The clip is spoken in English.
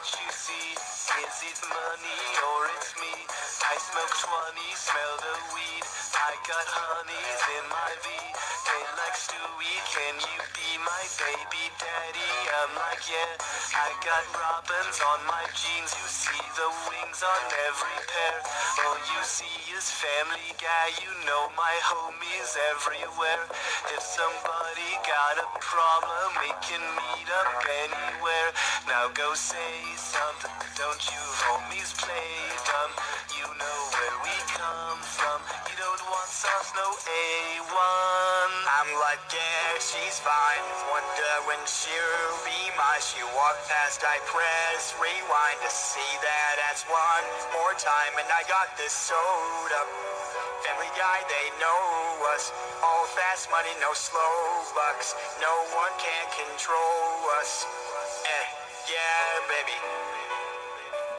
what you see. Is it money or it's me? I smoke 20, smell the weed. I got honeys in my V. They like Stewie, can you be my baby daddy? I'm like, yeah. I got robins on my jeans. You see the wings on every pair. All you see is Family Guy. You know my homies everywhere. If somebody got a problem, we can meet up anywhere. Now go say something, don't you homies play dumb. You know where we come from. You don't want sauce, no A1. I'm like, yeah, she's fine. Wonder when she'll be mine. She walked past, I press rewind to see that as one more time. And I got this soda. Family Guy, they know us. All fast money, no slow bucks. No one can control us. Yeah, baby.